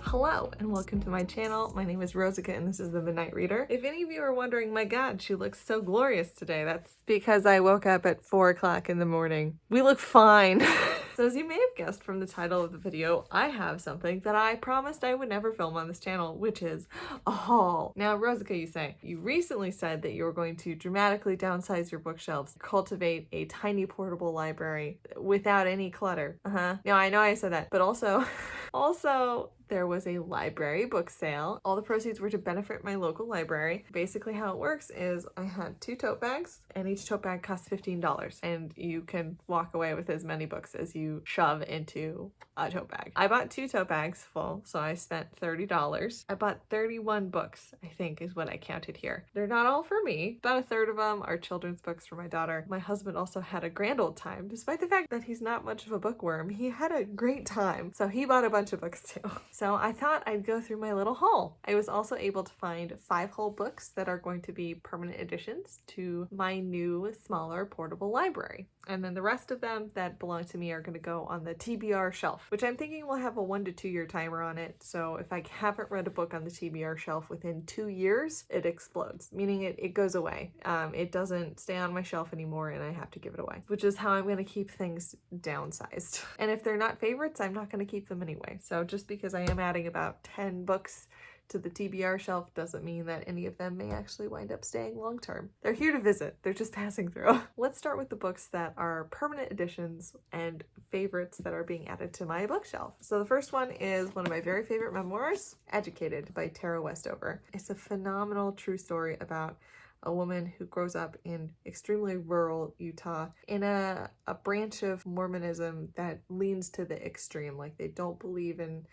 Hello and welcome to my channel. My name is Rosica and this is the Midnight Reader. If any of you are wondering, my god, she looks so glorious today, that's because I woke up at 4 o'clock in the morning. We look fine. So as you may have guessed from the title of the video, I have something that I promised I would never film on this channel, which is a haul. Now, Rosica, you say, you recently said that you were going to dramatically downsize your bookshelves, cultivate a tiny portable library without any clutter. Now, I know I said that, but also, there was a library book sale. All the proceeds were to benefit my local library. Basically how it works is I had 2 tote bags and each tote bag costs $15 and you can walk away with as many books as you shove into a tote bag. I bought 2 tote bags full, so I spent $30. I bought 31 books, I think is what I counted here. They're not all for me. About a third of them are children's books for my daughter. My husband also had a grand old time. Despite the fact that he's not much of a bookworm, he had a great time. So he bought a bunch of books too. So I thought I'd go through my little haul. I was also able to find 5 whole books that are going to be permanent additions to my new, smaller, portable library. And then the rest of them that belong to me are going to go on the TBR shelf, which I'm thinking will have a 1 to 2 year timer on it. So if I haven't read a book on the TBR shelf within 2 years, it explodes, meaning it goes away. It doesn't stay on my shelf anymore and I have to give it away, which is how I'm going to keep things downsized. And if they're not favorites, I'm not going to keep them anyway. So just because I am adding about 10 books to the TBR shelf doesn't mean that any of them may actually wind up staying long term. They're here to visit, they're just passing through. Let's start with the books that are permanent additions and favorites that are being added to my bookshelf. So the first one is one of my very favorite memoirs, Educated by Tara Westover. It's a phenomenal true story about a woman who grows up in extremely rural Utah in a branch of Mormonism that leans to the extreme. Like, they don't believe in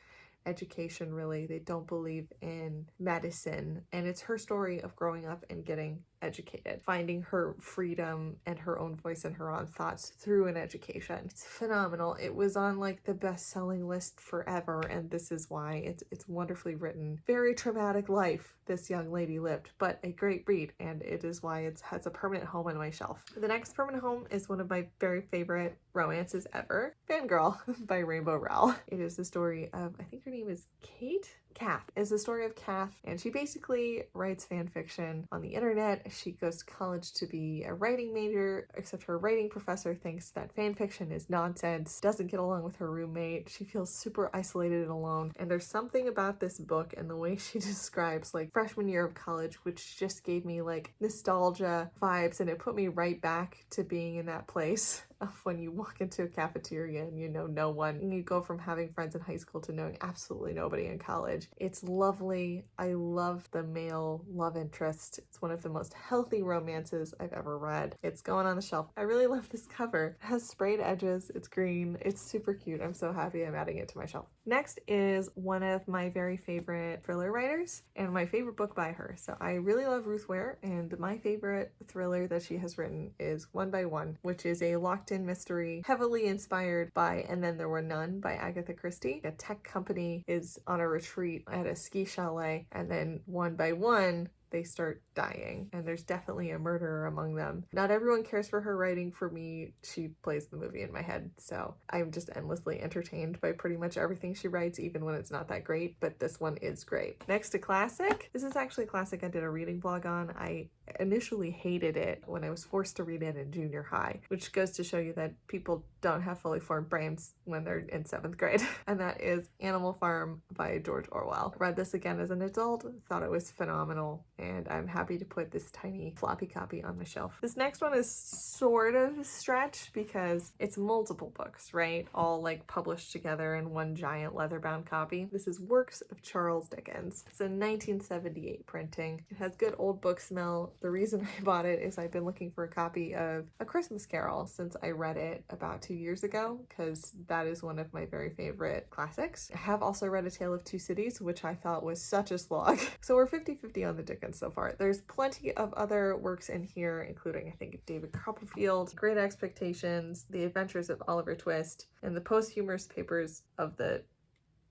education, really. They don't believe in medicine. And it's her story of growing up and getting educated, finding her freedom and her own voice and her own thoughts through an education. It's phenomenal. It was on like the best-selling list forever, and this is why. It's wonderfully written. Very traumatic life this young lady lived, but a great read, and it is why it has a permanent home on my shelf. The next permanent home is one of my very favorite romances ever, Fangirl by Rainbow Rowell. It is the story of, I think her name is Kath. Is the story of Kath, and she basically writes fan fiction on the internet. She goes to college to be a writing major, except her writing professor thinks that fan fiction is nonsense, doesn't get along with her roommate. She feels super isolated and alone, and there's something about this book and the way she describes like freshman year of college, which just gave me like nostalgia vibes, and it put me right back to being in that place of when you walk into a cafeteria and you know no one, and you go from having friends in high school to knowing absolutely nobody in college. It's lovely. I love the male love interest. It's one of the most healthy romances I've ever read. It's going on the shelf. I really love this cover. It has sprayed edges. It's green. It's super cute. I'm so happy I'm adding it to my shelf. Next is one of my very favorite thriller writers and my favorite book by her. So I really love Ruth Ware, and my favorite thriller that she has written is One by One, which is a locked-in mystery heavily inspired by And Then There Were None by Agatha Christie. A tech company is on a retreat at a ski chalet, and then one by one they start dying, and there's definitely a murderer among them. Not everyone cares for her writing. For me, she plays the movie in my head, so I'm just endlessly entertained by pretty much everything she writes, even when it's not that great, but this one is great. Next, a classic. This is actually a classic I did a reading blog on. I initially hated it when I was forced to read it in junior high, which goes to show you that people don't have fully formed brains when they're in 7th grade. And that is Animal Farm by George Orwell. Read this again as an adult, thought it was phenomenal, and I'm happy to put this tiny floppy copy on my shelf. This next one is sort of a stretch because it's multiple books, right? All like published together in one giant leather-bound copy. This is Works of Charles Dickens. It's a 1978 printing. It has good old book smell. The reason I bought it is I've been looking for a copy of A Christmas Carol since I read it about 2 years ago, because that is one of my very favorite classics. I have also read A Tale of Two Cities, which I thought was such a slog. So we're 50-50 on the Dickens so far. There's plenty of other works in here, including, I think, David Copperfield, Great Expectations, The Adventures of Oliver Twist, and the posthumous papers of the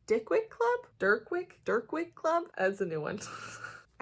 Dirkwick Club? Dirkwick Club? That's a new one.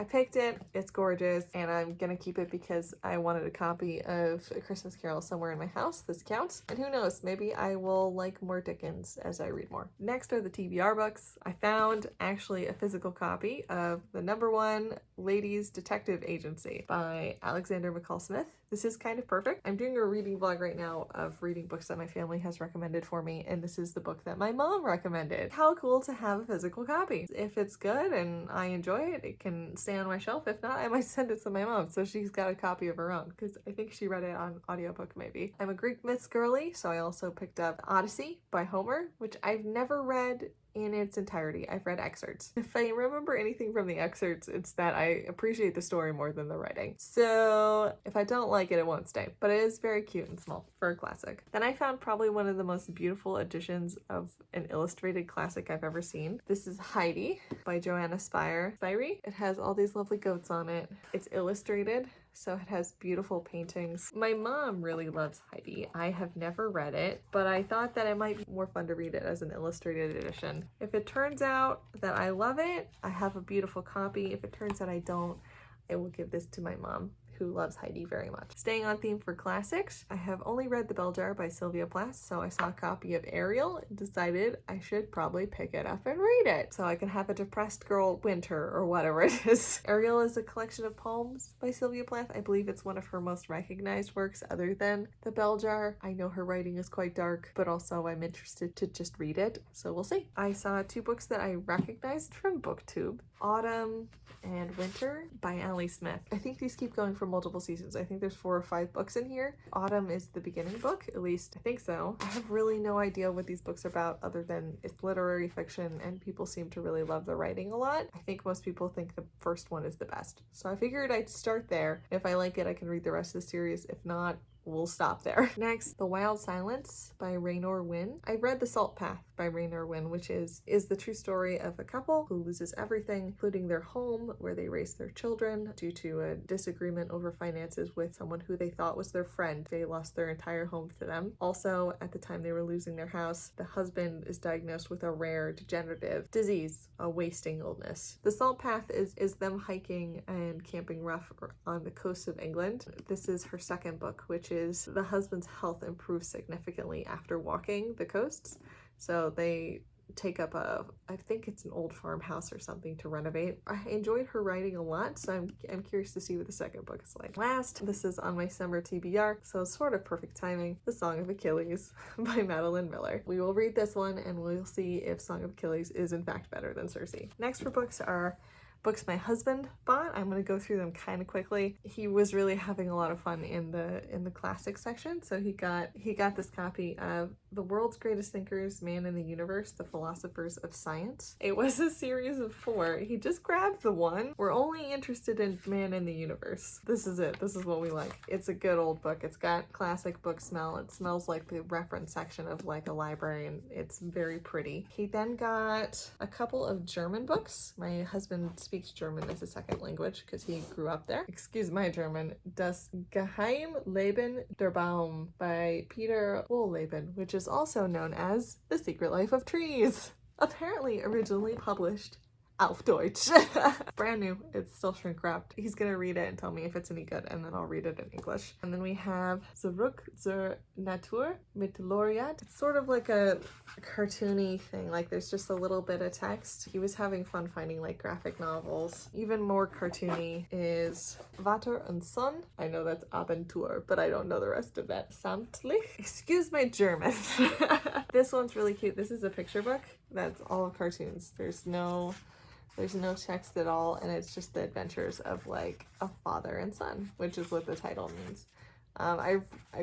I picked it, it's gorgeous, and I'm gonna keep it because I wanted a copy of A Christmas Carol somewhere in my house. This counts. And who knows, maybe I will like more Dickens as I read more. Next are the TBR books. I found actually a physical copy of the #1 Ladies Detective Agency by Alexander McCall Smith. This is kind of perfect. I'm doing a reading vlog right now of reading books that my family has recommended for me, and this is the book that my mom recommended. How cool to have a physical copy. If it's good and I enjoy it, it can stay on my shelf. If not, I might send it to my mom so she's got a copy of her own, because I think she read it on audiobook maybe. I'm a Greek myths girly, so I also picked up Odyssey by Homer, which I've never read in its entirety. I've read excerpts. If I remember anything from the excerpts, it's that I appreciate the story more than the writing. So if I don't like it, it won't stay. But it is very cute and small for a classic. Then I found probably one of the most beautiful editions of an illustrated classic I've ever seen. This is Heidi by Joanna Spyri. It has all these lovely goats on it. It's illustrated, so it has beautiful paintings. My mom really loves Heidi. I have never read it, but I thought that it might be more fun to read it as an illustrated edition. If it turns out that I love it, I have a beautiful copy. If it turns out I don't, I will give this to my mom, who loves Heidi very much. Staying on theme for classics, I have only read The Bell Jar by Sylvia Plath, so I saw a copy of Ariel and decided I should probably pick it up and read it so I can have a depressed girl winter or whatever it is. Ariel is a collection of poems by Sylvia Plath. I believe it's one of her most recognized works other than The Bell Jar. I know her writing is quite dark, but also I'm interested to just read it, so we'll see. I saw 2 books that I recognized from BookTube, Autumn and Winter by Allie Smith. I think these keep going for multiple seasons. I think there's 4 or 5 books in here. Autumn is the beginning book, at least I think so. I have really no idea what these books are about other than it's literary fiction and people seem to really love the writing a lot. I think most people think the first one is the best. So I figured I'd start there. If I like it, I can read the rest of the series. If not, we'll stop there. Next, The Wild Silence by Raynor Winn. I read The Salt Path by Raynor Winn, which is the true story of a couple who loses everything, including their home where they raise their children due to a disagreement over finances with someone who they thought was their friend. They lost their entire home to them. Also, at the time they were losing their house, the husband is diagnosed with a rare degenerative disease, a wasting illness. The Salt Path is them hiking and camping rough on the coast of England. This is her second book, which is the husband's health improves significantly after walking the coasts. So they take up I think it's an old farmhouse or something to renovate. I enjoyed her writing a lot, so I'm curious to see what the second book is like. Last, this is on my summer TBR, so it's sort of perfect timing, The Song of Achilles by Madeline Miller. We will read this one and we'll see if Song of Achilles is in fact better than Circe. Next for books are books my husband bought. I'm going to go through them kind of quickly. He was really having a lot of fun in the classic section, so he got this copy of The World's Greatest Thinkers, Man in the Universe, The Philosophers of Science. It was a series of 4. He just grabbed the one. We're only interested in Man in the Universe. This is it. This is what we like. It's a good old book. It's got classic book smell. It smells like the reference section of like a library, and it's very pretty. He then got a couple of German books. My husband speaks German as a second language because he grew up there. Excuse my German. Das Geheimleben der Baum by Peter Wohlleben, which is also known as The Secret Life of Trees. Apparently originally published auf Deutsch. Brand new. It's still shrink wrapped. He's gonna read it and tell me if it's any good, and then I'll read it in English. And then we have Zurück zur Natur mit Laureat. It's sort of like a cartoony thing, like there's just a little bit of text. He was having fun finding like graphic novels. Even more cartoony is Vater und Sohn. I know that's Abentur, but I don't know the rest of that. Samtlich. Excuse my German. This one's really cute. This is a picture book that's all cartoons. There's no text at all, and it's just the adventures of like a father and son, which is what the title means. I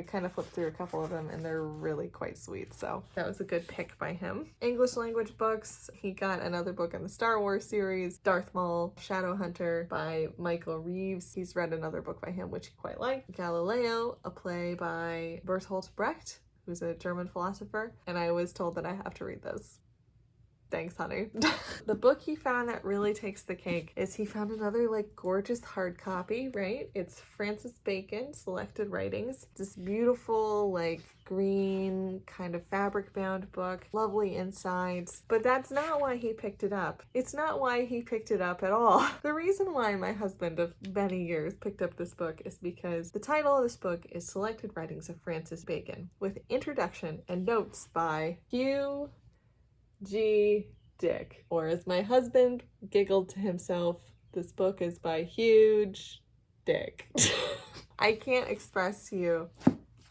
kind of flipped through a couple of them and they're really quite sweet, so that was a good pick by him. English language books, he got another book in the Star Wars series, Darth Maul, Shadowhunter by Michael Reeves. He's read another book by him which he quite liked. Galileo, a play by Bertolt Brecht, who's a German philosopher, and I was told that I have to read this. Thanks, honey. The book he found that really takes the cake is he found another like gorgeous hard copy, right? It's Francis Bacon, Selected Writings. This beautiful like green kind of fabric bound book, lovely insides, but that's not why he picked it up. It's not why he picked it up at all. The reason why my husband of many years picked up this book is because the title of this book is Selected Writings of Francis Bacon, with introduction and notes by Hugh G. Dick, or as my husband giggled to himself, this book is by Huge Dick. I can't express to you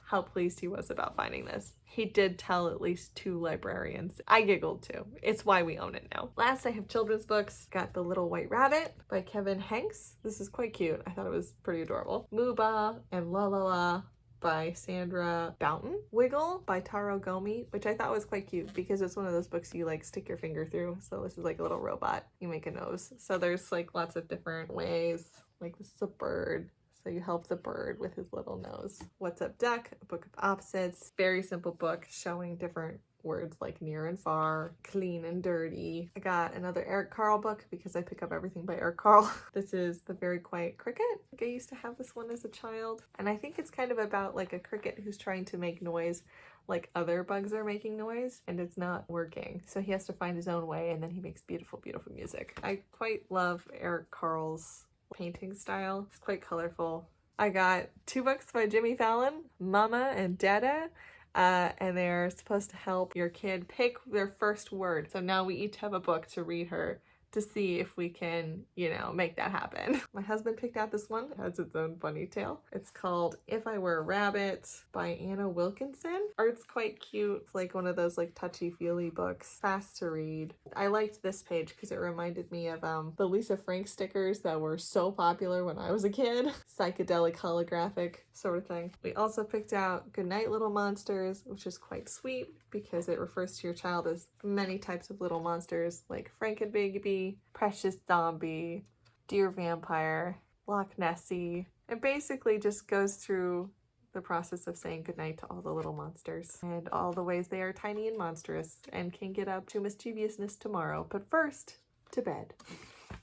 how pleased he was about finding this. He did tell at least 2 librarians. I giggled too. It's why we own it now. Last, I have children's books. Got The Little White Rabbit by Kevin Hanks. This is quite cute. I thought it was pretty adorable. Mooba and La La La by Sandra Boughton. Wiggle by Taro Gomi, which I thought was quite cute because it's one of those books you like stick your finger through. So this is like a little robot. You make a nose. So there's like lots of different ways. Like this is a bird. So you help the bird with his little nose. What's Up Duck, a book of opposites. Very simple book showing different words like near and far, clean and dirty. I got another Eric Carle book because I pick up everything by Eric Carle. This is The Very Quiet Cricket. I used to have this one as a child. And I think it's kind of about like a cricket who's trying to make noise like other bugs are making noise and it's not working. So he has to find his own way and then he makes beautiful, beautiful music. I quite love Eric Carle's painting style. It's quite colorful. I got 2 books by Jimmy Fallon, Mama and Dada, and they're supposed to help your kid pick their first word. So now we each have a book to read her to see if we can, you know, make that happen. My husband picked out this one. It has its own funny tale. It's called If I Were a Rabbit by Anna Wilkinson. Art's quite cute. It's like one of those like touchy-feely books. Fast to read. I liked this page because it reminded me of the Lisa Frank stickers that were so popular when I was a kid. Psychedelic holographic sort of thing. We also picked out Goodnight Little Monsters, which is quite sweet because it refers to your child as many types of little monsters like Frankenbaby, Precious Zombie, Dear Vampire, Loch Nessie. It basically just goes through the process of saying goodnight to all the little monsters and all the ways they are tiny and monstrous and can get up to mischievousness tomorrow. But first, to bed.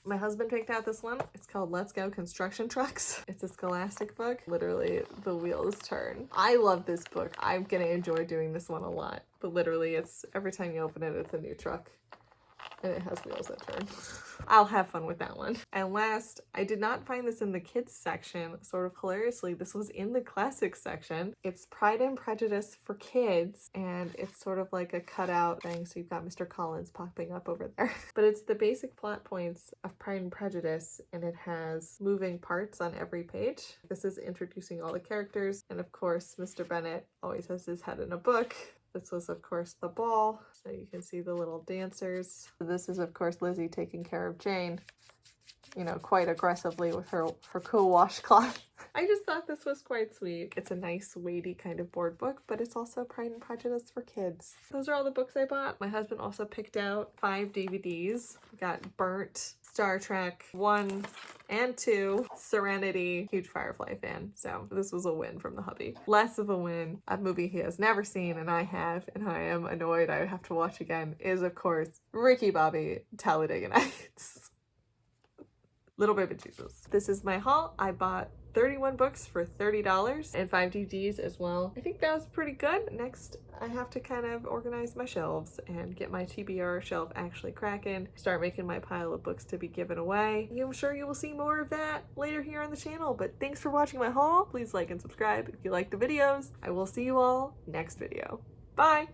My husband picked out this one. It's called Let's Go Construction Trucks. It's a Scholastic book. Literally, the wheels turn. I love this book. I'm gonna enjoy doing this one a lot. But literally, it's every time you open it, it's a new truck. And it has wheels that turn. I'll have fun with that one. And last, I did not find this in the kids section. Sort of hilariously, this was in the classics section. It's Pride and Prejudice for kids, and it's sort of like a cutout thing, so you've got Mr. Collins popping up over there. But it's the basic plot points of Pride and Prejudice, and it has moving parts on every page. This is introducing all the characters, and of course, Mr. Bennet always has his head in a book. This was, of course, the ball, so you can see the little dancers. This is, of course, Lizzie taking care of Jane, you know, quite aggressively with her cool washcloth. I just thought this was quite sweet. It's a nice, weighty kind of board book, but it's also Pride and Prejudice for kids. Those are all the books I bought. My husband also picked out 5 DVDs. We got Burnt, Star Trek 1 and 2, Serenity, huge Firefly fan, so this was a win from the hubby. Less of a win, a movie he has never seen and I have, and I am annoyed I have to watch again, is of course Ricky Bobby, Talladega Nights. Little Baby Jesus. This is my haul. I bought 31 books for $30 and 5 DVDs as well. I think that was pretty good. Next, I have to kind of organize my shelves and get my TBR shelf actually cracking, start making my pile of books to be given away. I'm sure you will see more of that later here on the channel, but thanks for watching my haul. Please like and subscribe if you like the videos. I will see you all next video. Bye!